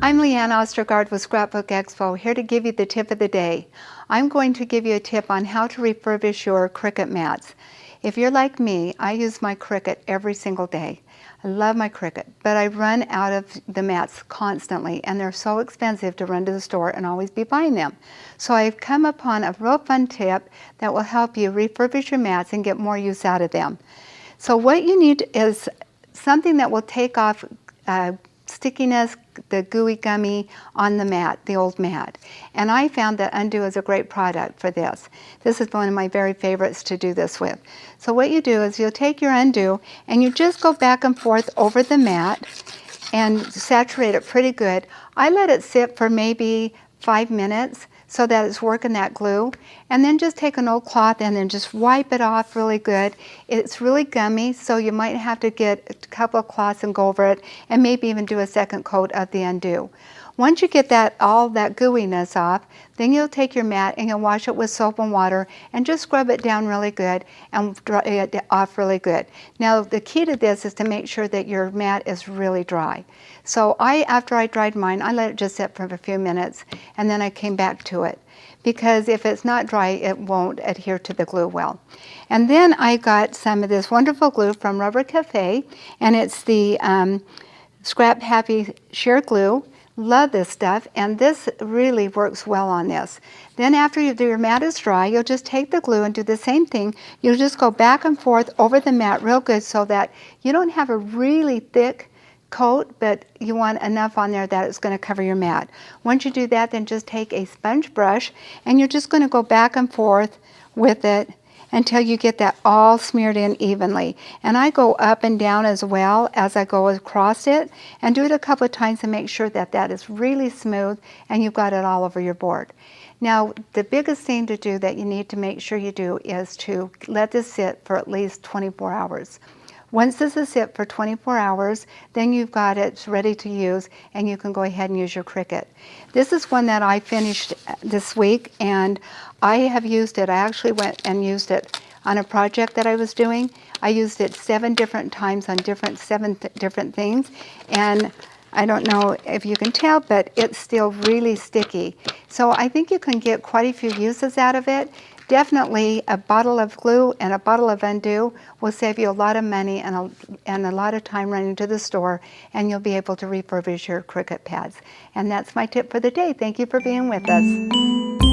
I'm Leanne Ostergaard with Scrapbook Expo, here to give you the tip of the day. I'm going to give you a tip on how to refurbish your Cricut mats. If you're like me, I use my Cricut every single day. I love my Cricut, but I run out of the mats constantly, and they're so expensive to run to the store and always be buying them. So I've come upon a real fun tip that will help you refurbish your mats and get more use out of them. So what you need is something that will take off stickiness, the gooey gummy on the mat, the old mat. And I found that Undo is a great product for this. This is one of my very favorites to do this with. So what you do is you'll take your Undo and you just go back and forth over the mat and saturate it pretty good. I let it sit for maybe 5 minutes so that it's working that glue, and then just take an old cloth and then just wipe it off really good. It's really gummy, so you might have to get a couple of cloths and go over it and maybe even do a second coat of the Undo. Once you get all that gooiness off, then you'll take your mat and you'll wash it with soap and water and just scrub it down really good and dry it off really good. Now the key to this is to make sure that your mat is really dry. So after I dried mine, I let it just sit for a few minutes and then I came back to it, because if it's not dry, it won't adhere to the glue well. And then I got some of this wonderful glue from Rubber Cafe, and it's the Scrap Happy Sheer Glue. Love this stuff, and this really works well on this. Then after your mat is dry, you'll just take the glue and do the same thing. You'll just go back and forth over the mat real good so that you don't have a really thick coat, but you want enough on there that it's going to cover your mat. Once you do that, then just take a sponge brush and you're just going to go back and forth with it until you get that all smeared in evenly. And I go up and down as well as I go across it, and do it a couple of times to make sure that that is really smooth and you've got it all over your board. Now, the biggest thing to do that you need to make sure you do is to let this sit for at least 24 hours. Once this is sit for 24 hours, then you've got it ready to use and you can go ahead and use your Cricut. This is one that I finished this week and I have used it. I actually went and used it on a project that I was doing. I used it 7 different times on 7 different things, and I don't know if you can tell, but it's still really sticky. So I think you can get quite a few uses out of it. Definitely a bottle of glue and a bottle of Undo will save you a lot of money and a lot of time running to the store, and you'll be able to refurbish your Cricut pads. And that's my tip for the day. Thank you for being with us.